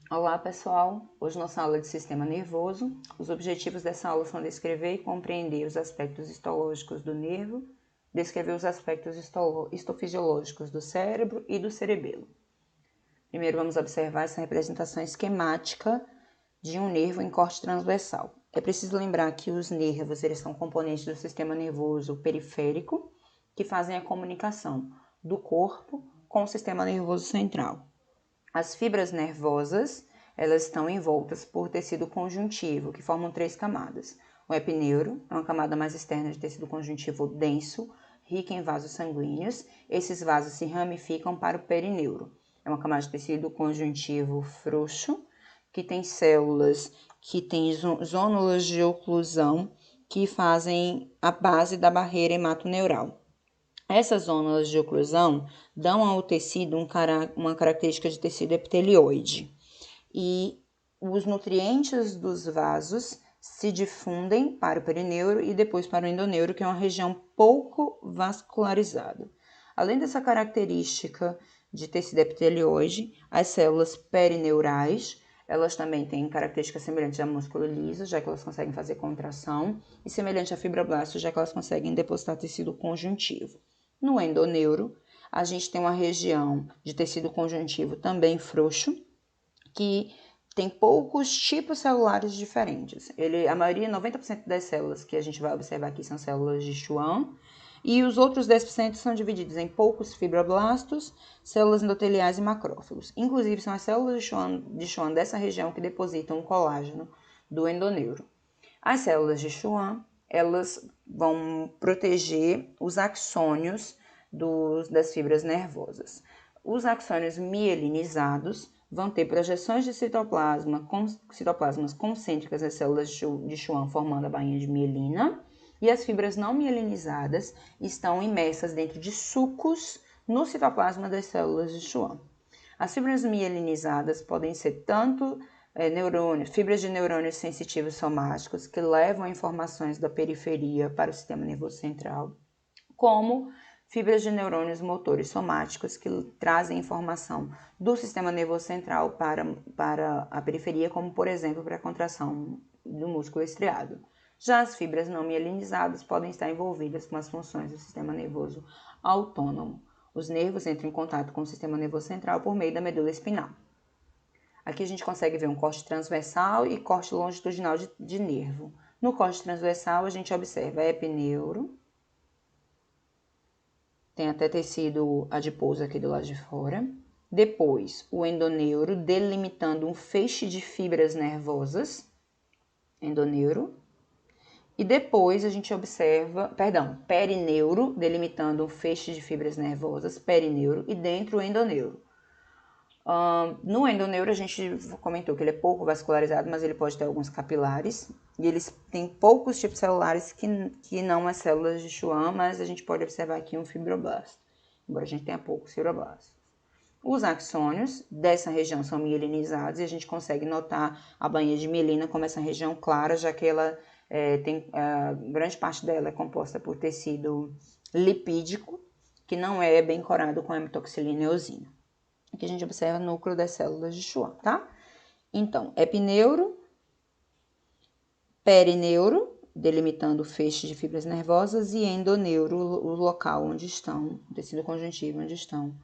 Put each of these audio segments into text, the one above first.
Olá pessoal, hoje nossa aula é de sistema nervoso. Os objetivos dessa aula são descrever e compreender os aspectos histológicos do nervo, descrever os aspectos histofisiológicos do cérebro e do cerebelo. Primeiro vamos observar essa representação esquemática de um nervo em corte transversal. É preciso lembrar que os nervos eles são componentes do sistema nervoso periférico que fazem a comunicação do corpo com o sistema nervoso central. As fibras nervosas, elas estão envoltas por tecido conjuntivo, que formam 3 camadas. O epineuro é uma camada mais externa de tecido conjuntivo denso, rica em vasos sanguíneos. Esses vasos se ramificam para o perineuro. É uma camada de tecido conjuntivo frouxo, que tem células que têm zônulas de oclusão, que fazem a base da barreira hematoneural. Essas zonas de oclusão dão ao tecido uma característica de tecido epitelioide. E os nutrientes dos vasos se difundem para o perineuro e depois para o endoneuro, que é uma região pouco vascularizada. Além dessa característica de tecido epitelioide, as células perineurais, elas também têm características semelhantes a músculo liso, já que elas conseguem fazer contração, e semelhante a fibroblasto, já que elas conseguem depositar tecido conjuntivo. No endoneuro, a gente tem uma região de tecido conjuntivo também frouxo, que tem poucos tipos celulares diferentes. A maioria, 90% das células que a gente vai observar aqui são células de Schwann, e os outros 10% são divididos em poucos fibroblastos, células endoteliais e macrófagos. Inclusive, são as células de Schwann dessa região que depositam o colágeno do endoneuro. As células de Schwann, elas vão proteger os axônios das fibras nervosas. Os axônios mielinizados vão ter projeções de citoplasmas concêntricas nas células de Schwann, formando a bainha de mielina, e as fibras não mielinizadas estão imersas dentro de sucos no citoplasma das células de Schwann. As fibras mielinizadas podem ser tanto fibras de neurônios sensitivos somáticos que levam informações da periferia para o sistema nervoso central, como fibras de neurônios motores somáticos que trazem informação do sistema nervoso central para a periferia, como por exemplo para a contração do músculo estriado. Já as fibras não mielinizadas podem estar envolvidas com as funções do sistema nervoso autônomo. Os nervos entram em contato com o sistema nervoso central por meio da medula espinal. Aqui a gente consegue ver um corte transversal e corte longitudinal de nervo. No corte transversal, a gente observa epineuro, tem até tecido adiposo aqui do lado de fora. Depois, o endoneuro, delimitando um feixe de fibras nervosas, endoneuro. E depois a gente observa, perineuro, delimitando um feixe de fibras nervosas, perineuro, e dentro o endoneuro. No endoneuro, a gente comentou que ele é pouco vascularizado, mas ele pode ter alguns capilares. E eles têm poucos tipos celulares que não as células de Schwann, mas a gente pode observar aqui um fibroblasto, embora a gente tenha poucos fibroblastos. Os axônios dessa região são mielinizados e a gente consegue notar a bainha de mielina como essa região clara, já que ela grande parte dela é composta por tecido lipídico, que não é bem corado com hematoxilina e eosina. Aqui a gente observa o núcleo das células de Schwann, tá? Então, epineuro, perineuro, delimitando o feixe de fibras nervosas, e endoneuro, o local onde estão, o tecido conjuntivo, onde estão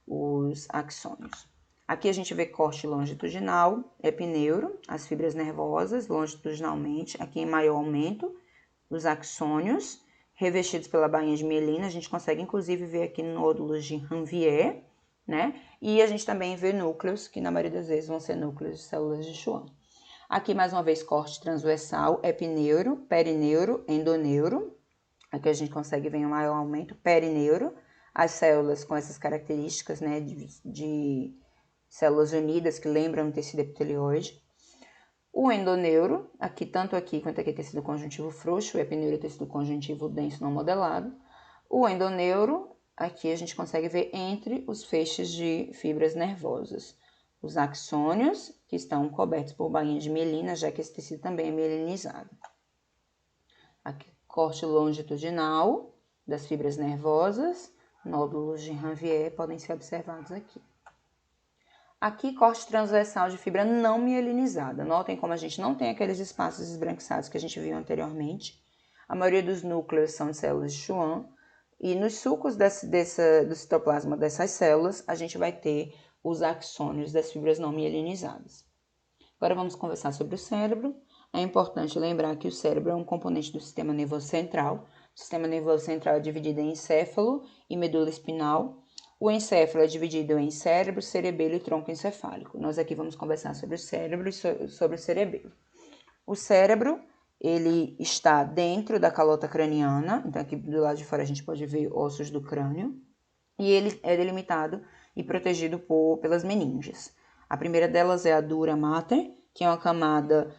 os axônios. Aqui a gente vê corte longitudinal, epineuro, as fibras nervosas longitudinalmente, aqui em maior aumento, os axônios, revestidos pela bainha de mielina, a gente consegue inclusive ver aqui nódulos de Ranvier, né? E a gente também vê núcleos, que na maioria das vezes vão ser núcleos de células de Schwann. Aqui, mais uma vez, corte transversal, epineuro, perineuro, endoneuro. Aqui a gente consegue ver um maior aumento, perineuro. As células com essas características, né, de células unidas, que lembram o tecido epitelioide. O endoneuro, tanto aqui quanto aqui tecido conjuntivo frouxo, o epineuro tecido conjuntivo denso não modelado. O endoneuro, aqui a gente consegue ver entre os feixes de fibras nervosas. Os axônios, que estão cobertos por bainha de mielina, já que esse tecido também é mielinizado. Aqui, corte longitudinal das fibras nervosas, nódulos de Ranvier podem ser observados aqui. Aqui, corte transversal de fibra não mielinizada. Notem como a gente não tem aqueles espaços esbranquiçados que a gente viu anteriormente. A maioria dos núcleos são de células de Schwann. E nos sulcos do citoplasma dessas células, a gente vai ter os axônios das fibras não mielinizadas. Agora vamos conversar sobre o cérebro. É importante lembrar que o cérebro é um componente do sistema nervoso central. O sistema nervoso central é dividido em encéfalo e medula espinal. O encéfalo é dividido em cérebro, cerebelo e tronco encefálico. Nós aqui vamos conversar sobre o cérebro e sobre o cerebelo. O cérebro, ele está dentro da calota craniana, então aqui do lado de fora a gente pode ver ossos do crânio, e ele é delimitado e protegido pelas meninges. A primeira delas é a dura mater, que é uma camada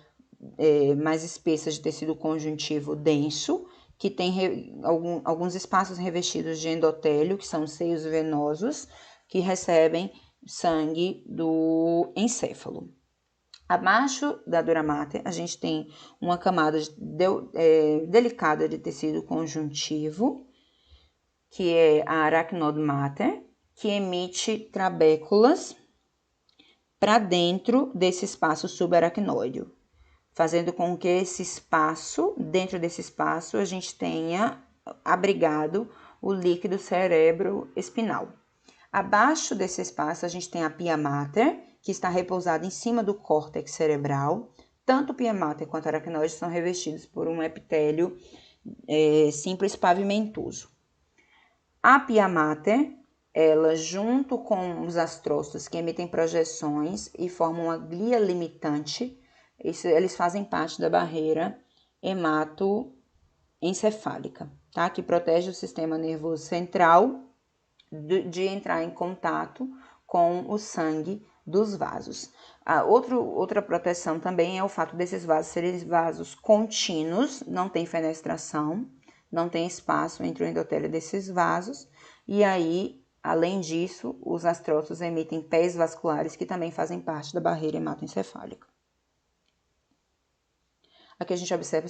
mais espessa de tecido conjuntivo denso, que tem alguns espaços revestidos de endotélio, que são seios venosos, que recebem sangue do encéfalo. Abaixo da dura mater, a gente tem uma camada delicada de tecido conjuntivo, que é a aracnode mater, que emite trabéculas para dentro desse espaço subaracnoide, fazendo com que dentro desse espaço, a gente tenha abrigado o líquido cerebro-espinal. Abaixo desse espaço, a gente tem a pia mater, que está repousada em cima do córtex cerebral. Tanto pia mater quanto aracnoide são revestidos por um epitélio simples pavimentoso. A pia mater, ela junto com os astrócitos que emitem projeções e formam uma glia limitante, eles fazem parte da barreira hematoencefálica, tá? Que protege o sistema nervoso central de entrar em contato com o sangue dos vasos. Outra proteção também é o fato desses vasos serem vasos contínuos, não tem fenestração, não tem espaço entre o endotélio desses vasos, e aí, além disso, os astrócitos emitem pés vasculares que também fazem parte da barreira hematoencefálica. Aqui a gente observa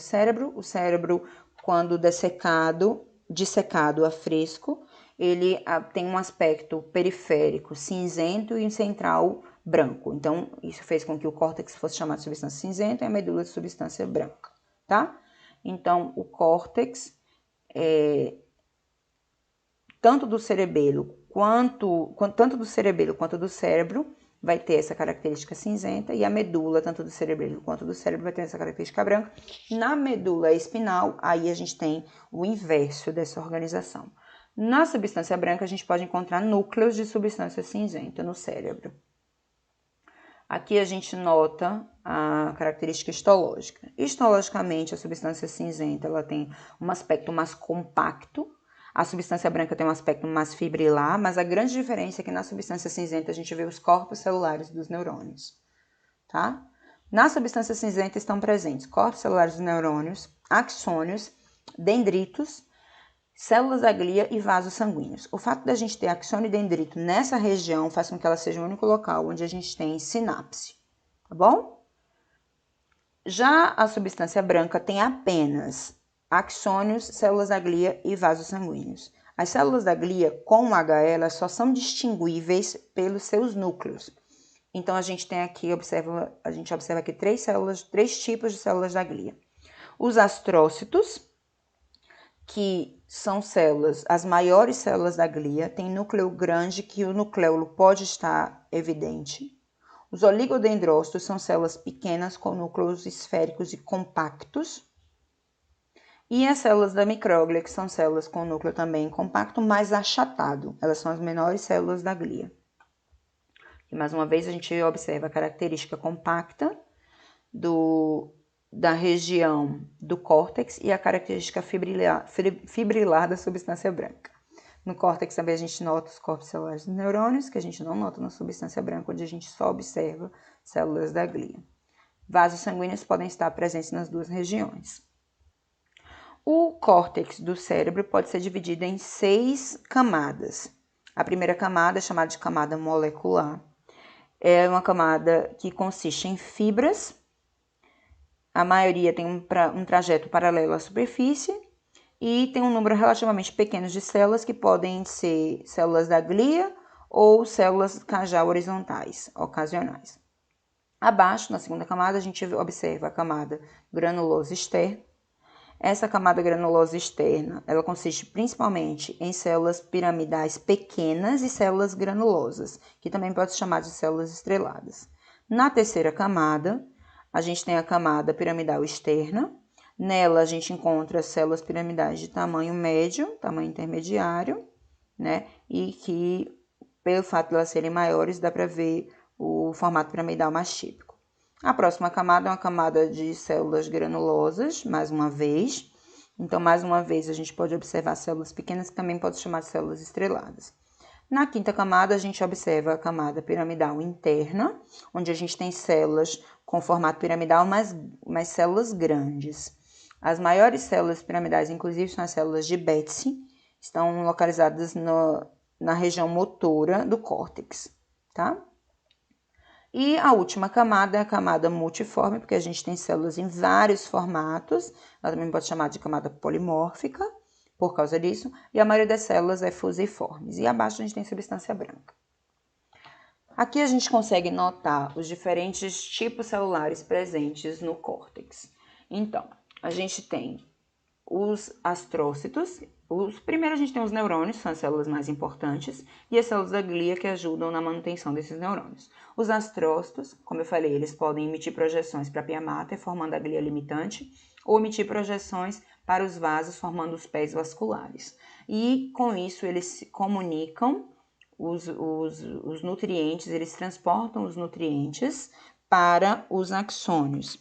o cérebro quando dessecado a fresco, ele tem um aspecto periférico cinzento e um central branco. Então, isso fez com que o córtex fosse chamado de substância cinzenta e a medula de substância branca, tá? Então, o córtex, tanto do cerebelo quanto do cérebro, vai ter essa característica cinzenta, e a medula, tanto do cerebelo quanto do cérebro, vai ter essa característica branca. Na medula espinal, aí a gente tem o inverso dessa organização. Na substância branca, a gente pode encontrar núcleos de substância cinzenta no cérebro. Aqui a gente nota a característica histológica. Histologicamente, a substância cinzenta ela tem um aspecto mais compacto. A substância branca tem um aspecto mais fibrilar, mas a grande diferença é que na substância cinzenta a gente vê os corpos celulares dos neurônios, tá? Na substância cinzenta estão presentes corpos celulares dos neurônios, axônios, dendritos, células da glia e vasos sanguíneos. O fato da gente ter axônio e dendrito nessa região faz com que ela seja o único local onde a gente tem sinapse, tá bom? Já a substância branca tem apenas axônios, células da glia e vasos sanguíneos. As células da glia com HL elas só são distinguíveis pelos seus núcleos. Então a gente observa aqui três tipos de células da glia. Os astrócitos, que são as maiores células da glia, têm núcleo grande que o nucleolo pode estar evidente. Os oligodendrócitos são células pequenas com núcleos esféricos e compactos. E as células da micróglia, que são células com núcleo também compacto, mas achatado. Elas são as menores células da glia. E mais uma vez a gente observa a característica compacta da região do córtex e a característica fibrilar da substância branca. No córtex também a gente nota os corpos celulares dos neurônios, que a gente não nota na substância branca, onde a gente só observa células da glia. Vasos sanguíneos podem estar presentes nas duas regiões. O córtex do cérebro pode ser dividido em 6 camadas. A primeira camada é chamada de camada molecular. É uma camada que consiste em fibras. A maioria tem um trajeto paralelo à superfície e tem um número relativamente pequeno de células que podem ser células da glia ou células cajal horizontais, ocasionais. Abaixo, na segunda camada, a gente observa a camada granulosa externa. Essa camada granulosa externa, ela consiste principalmente em células piramidais pequenas e células granulosas, que também pode ser chamada de células estreladas. Na terceira camada, a gente tem a camada piramidal externa. Nela, a gente encontra células piramidais de tamanho médio, tamanho intermediário, né? E que, pelo fato de elas serem maiores, dá para ver o formato piramidal mais típico. A próxima camada é uma camada de células granulosas, mais uma vez. Então, mais uma vez, a gente pode observar células pequenas, que também pode chamar de células estreladas. Na quinta camada, a gente observa a camada piramidal interna, onde a gente tem células com formato piramidal, mas células grandes. As maiores células piramidais, inclusive, são as células de Betsy, estão localizadas na região motora do córtex, tá? E a última camada é a camada multiforme, porque a gente tem células em vários formatos, ela também pode chamar de camada polimórfica, por causa disso, e a maioria das células é fusiformes. E abaixo a gente tem substância branca. Aqui a gente consegue notar os diferentes tipos celulares presentes no córtex. Então, a gente tem os astrócitos. Primeiro a gente tem os neurônios, são as células mais importantes, e as células da glia que ajudam na manutenção desses neurônios. Os astrócitos, como eu falei, eles podem emitir projeções para a pia mater, formando a glia limitante, ou emitir projeções para os vasos, formando os pés vasculares. E com isso eles se comunicam os nutrientes, eles transportam os nutrientes para os axônios.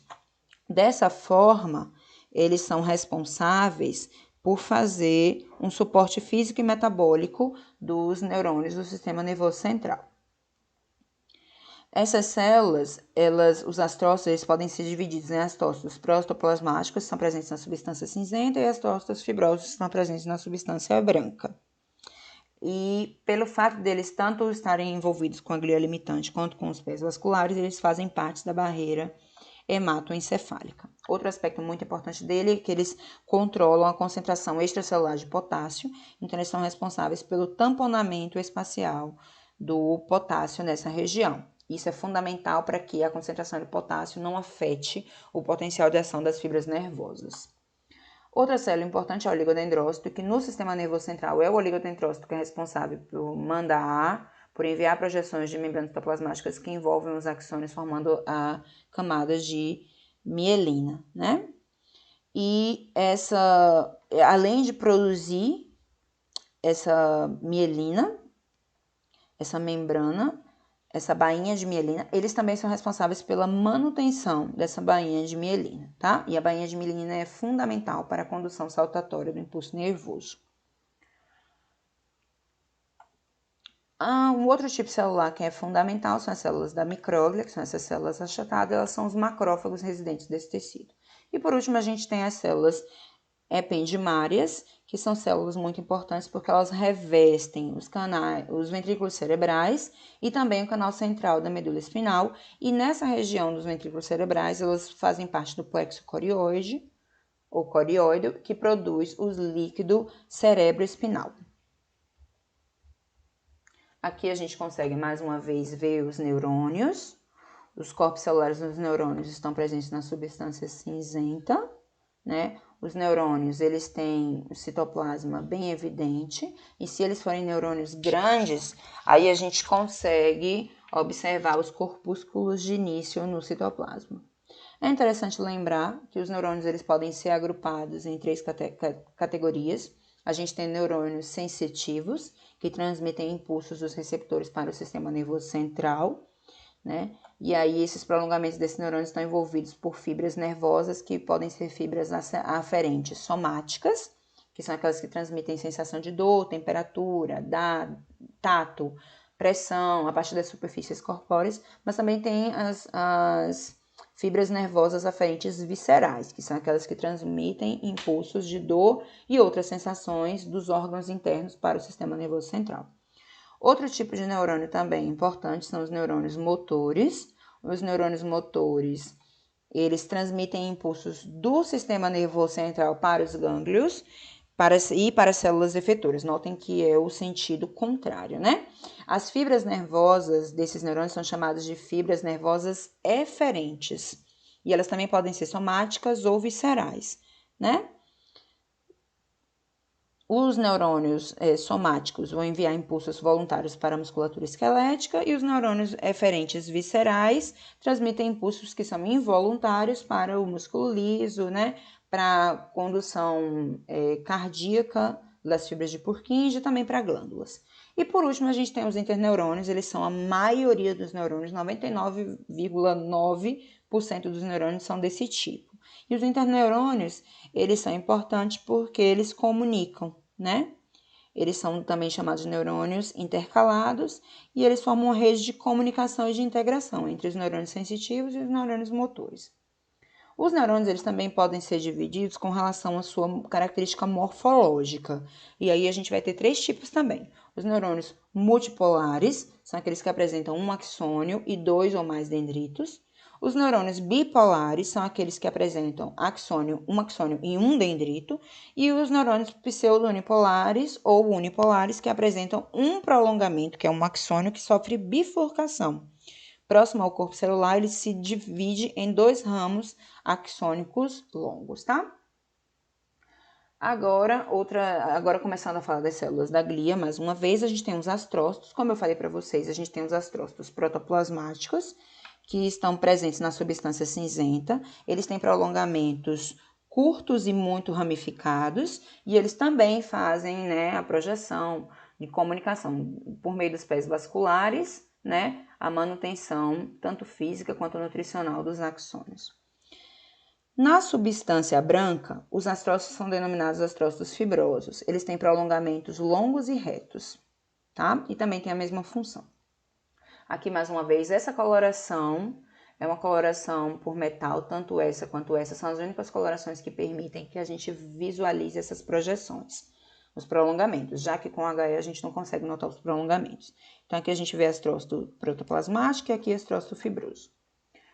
Dessa forma, eles são responsáveis por fazer um suporte físico e metabólico dos neurônios do sistema nervoso central. Essas células, os astrócitos, eles podem ser divididos em astócitos prostoplasmáticos, que estão presentes na substância cinzenta, e astócitos fibrosos, que estão presentes na substância branca. E pelo fato deles tanto estarem envolvidos com a glia limitante quanto com os pés vasculares, eles fazem parte da barreira hematoencefálica. Outro aspecto muito importante dele é que eles controlam a concentração extracelular de potássio, então eles são responsáveis pelo tamponamento espacial do potássio nessa região. Isso é fundamental para que a concentração de potássio não afete o potencial de ação das fibras nervosas. Outra célula importante é o oligodendrócito, que no sistema nervoso central é o oligodendrócito que é responsável por enviar projeções de membranas citoplasmáticas que envolvem os axônios, formando a camada de mielina, né? E além de produzir essa mielina, essa membrana, essa bainha de mielina, eles também são responsáveis pela manutenção dessa bainha de mielina, tá? E a bainha de mielina é fundamental para a condução saltatória do impulso nervoso. Um outro tipo celular que é fundamental são as células da micróglia, que são essas células achatadas, elas são os macrófagos residentes desse tecido. E por último, a gente tem as células ependimárias, que são células muito importantes porque elas revestem os ventrículos cerebrais e também o canal central da medula espinal. E nessa região dos ventrículos cerebrais, elas fazem parte do plexo corioide, ou corióide, que produz o líquido cerebroespinal. Aqui a gente consegue mais uma vez ver os neurônios. Os corpos celulares dos neurônios estão presentes na substância cinzenta, né? Os neurônios, eles têm o citoplasma bem evidente, e se eles forem neurônios grandes, aí a gente consegue observar os corpúsculos de início no citoplasma. É interessante lembrar que os neurônios eles podem ser agrupados em 3 categorias. A gente tem neurônios sensitivos, que transmitem impulsos dos receptores para o sistema nervoso central, né? E aí esses prolongamentos desses neurônios estão envolvidos por fibras nervosas, que podem ser fibras aferentes somáticas, que são aquelas que transmitem sensação de dor, temperatura, tato, pressão, a partir das superfícies corpóreas, mas também tem as fibras nervosas aferentes viscerais, que são aquelas que transmitem impulsos de dor e outras sensações dos órgãos internos para o sistema nervoso central. Outro tipo de neurônio também importante são os neurônios motores. Os neurônios motores, eles transmitem impulsos do sistema nervoso central para os gânglios, para as células efetoras. Notem que é o sentido contrário, né? As fibras nervosas desses neurônios são chamadas de fibras nervosas eferentes. E elas também podem ser somáticas ou viscerais, né? Os neurônios somáticos vão enviar impulsos voluntários para a musculatura esquelética e os neurônios eferentes viscerais transmitem impulsos que são involuntários para o músculo liso, né? Para a condução cardíaca das fibras de Purkinje e também para glândulas. E por último, a gente tem os interneurônios, eles são a maioria dos neurônios, 99,9% dos neurônios são desse tipo. E os interneurônios, eles são importantes porque eles comunicam, né? Eles são também chamados de neurônios intercalados e eles formam uma rede de comunicação e de integração entre os neurônios sensitivos e os neurônios motores. Os neurônios, eles também podem ser divididos com relação à sua característica morfológica. E aí a gente vai ter 3 tipos também. Os neurônios multipolares, são aqueles que apresentam um axônio e 2 ou mais dendritos. Os neurônios bipolares são aqueles que apresentam um axônio e um dendrito. E os neurônios pseudo-unipolares ou unipolares que apresentam um prolongamento, que é um axônio que sofre bifurcação. Próximo ao corpo celular, ele se divide em 2 ramos axônicos longos, tá? Agora começando a falar das células da glia, mais uma vez, a gente tem os astrócitos. Como eu falei para vocês, a gente tem os astrócitos protoplasmáticos, que estão presentes na substância cinzenta. Eles têm prolongamentos curtos e muito ramificados, e eles também fazem, né, a projeção de comunicação por meio dos pés vasculares, né, a manutenção tanto física quanto nutricional dos axônios. Na substância branca, os astrócitos são denominados astrócitos fibrosos. Eles têm prolongamentos longos e retos, tá? E também têm a mesma função. Aqui, mais uma vez, essa coloração é uma coloração por metal, tanto essa quanto essa são as únicas colorações que permitem que a gente visualize essas projeções, os prolongamentos, já que com HE a gente não consegue notar os prolongamentos. Então, aqui a gente vê astrócito protoplasmático e aqui astrócito fibroso.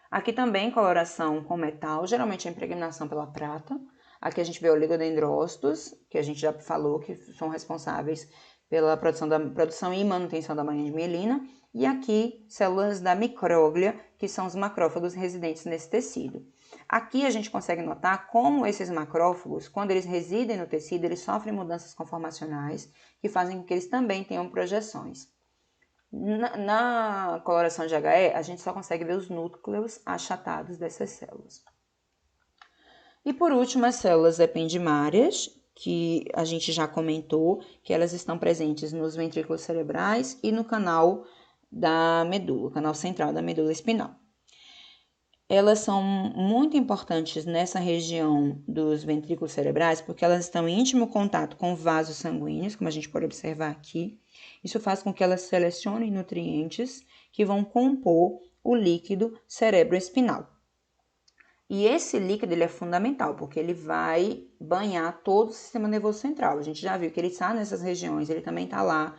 Aqui também coloração com metal, geralmente a impregnação pela prata. Aqui a gente vê oligodendrócitos, que a gente já falou que são responsáveis pela produção e manutenção da manhã de mielina. E aqui, células da micróglia, que são os macrófagos residentes nesse tecido. Aqui a gente consegue notar como esses macrófagos, quando eles residem no tecido, eles sofrem mudanças conformacionais, que fazem com que eles também tenham projeções. Na coloração de HE, a gente só consegue ver os núcleos achatados dessas células. E por último, as células ependimárias, que a gente já comentou, que elas estão presentes nos ventrículos cerebrais e no canal da medula, canal central da medula espinal. Elas são muito importantes nessa região dos ventrículos cerebrais porque elas estão em íntimo contato com vasos sanguíneos, como a gente pode observar aqui. Isso faz com que elas selecionem nutrientes que vão compor o líquido cerebroespinal. E esse líquido ele é fundamental, porque ele vai banhar todo o sistema nervoso central. A gente já viu que ele está nessas regiões, ele também está lá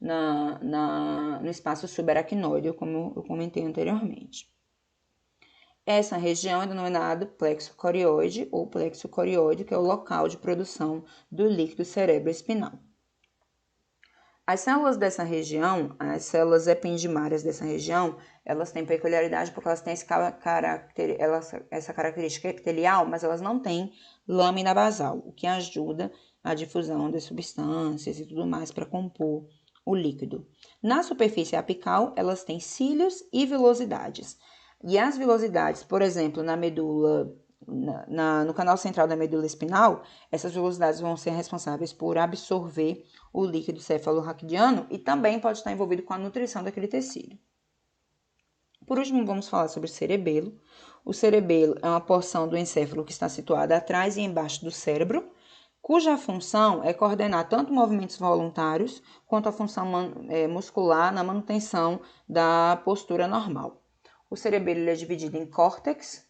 no espaço subaracnoide, como eu comentei anteriormente. Essa região é denominada plexo corioide ou plexo corioide, que é o local de produção do líquido cerebroespinal. As células dessa região, as células ependimárias dessa região, elas têm peculiaridade porque elas têm essa característica epitelial, mas elas não têm lâmina basal, o que ajuda a difusão das substâncias e tudo mais para compor o líquido. Na superfície apical, elas têm cílios e vilosidades. E as vilosidades, por exemplo, na medula, no canal central da medula espinal, essas vilosidades vão ser responsáveis por absorver o líquido cefalorraquidiano e também pode estar envolvido com a nutrição daquele tecido. Por último, vamos falar sobre o cerebelo. O cerebelo é uma porção do encéfalo que está situada atrás e embaixo do cérebro, cuja função é coordenar tanto movimentos voluntários quanto a função muscular na manutenção da postura normal. O cerebelo é dividido em córtex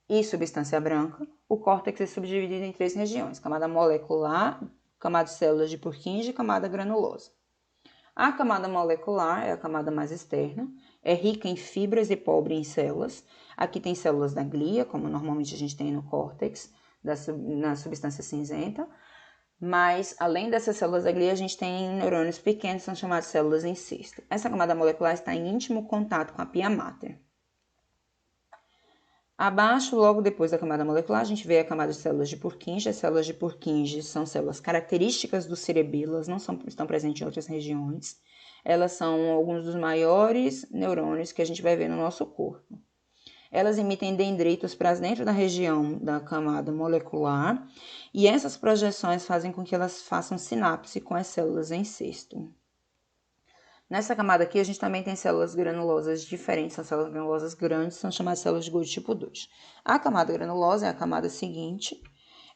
e substância branca. O córtex é subdividido em 3 regiões: camada molecular, camada de células de Purkinje e camada granulosa. A camada molecular é a camada mais externa, é rica em fibras e pobre em células. Aqui tem células da glia, como normalmente a gente tem no córtex, na substância cinzenta. Mas, além dessas células da glia, a gente tem neurônios pequenos, são chamadas células em cisto. Essa camada molecular está em íntimo contato com a pia mater. Abaixo, logo depois da camada molecular, a gente vê a camada de células de Purkinje. As células de Purkinje são células características do cerebelo, elas não estão presentes em outras regiões. Elas são alguns dos maiores neurônios que a gente vai ver no nosso corpo. Elas emitem dendritos para dentro da região da camada molecular e essas projeções fazem com que elas façam sinapse com as células em cisto. Nessa camada aqui, a gente também tem células granulosas diferentes, são células granulosas grandes, são chamadas células de Golgi tipo 2. A camada granulosa é a camada seguinte,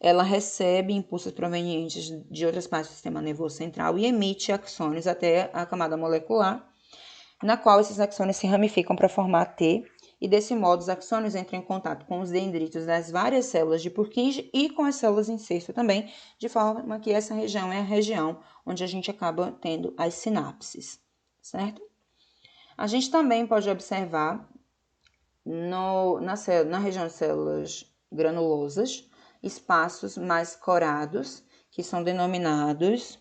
ela recebe impulsos provenientes de outras partes do sistema nervoso central e emite axônios até a camada molecular, na qual esses axônios se ramificam para formar T, e desse modo os axônios entram em contato com os dendritos das várias células de Purkinje e com as células em cisto também, de forma que essa região é a região onde a gente acaba tendo as sinapses. Certo? A gente também pode observar na região de células granulosas espaços mais corados, que são denominados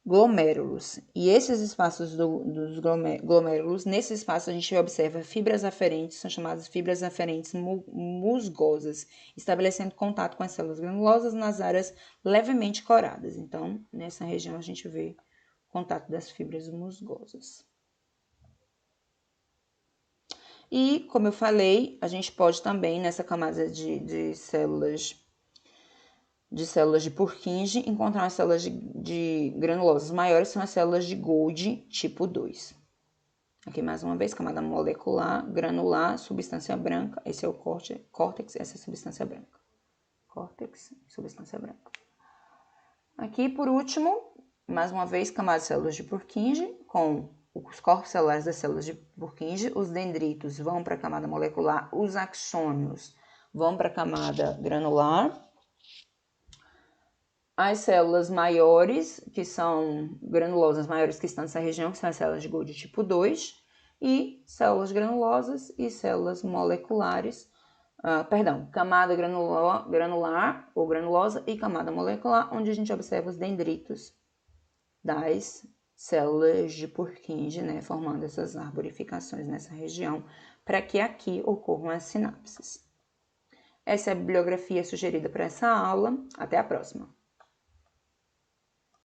glomérulos. E esses espaços dos glomérulos, nesses espaços a gente observa fibras aferentes, são chamadas fibras aferentes musgosas, estabelecendo contato com as células granulosas nas áreas levemente coradas. Então, nessa região a gente vê contato das fibras musgosas. E, como eu falei, a gente pode também, nessa camada de células de Purkinje, encontrar as células de granulosas maiores, são as células de Golgi tipo 2. Aqui, mais uma vez, camada molecular, granular, substância branca. Esse é o córtex, essa é a substância branca. Córtex, substância branca. Aqui, por último, mais uma vez, camada de células de Purkinje, com os corpos celulares das células de Purkinje, os dendritos vão para a camada molecular, os axônios vão para a camada granular. As células maiores, que são granulosas maiores que estão nessa região, que são as células de Golgi tipo 2, e células granulosas e células moleculares, camada granular ou granulosa e camada molecular, onde a gente observa os dendritos das células de Purkinje, né, formando essas arborificações nessa região, para que aqui ocorram as sinapses. Essa é a bibliografia sugerida para essa aula. Até a próxima!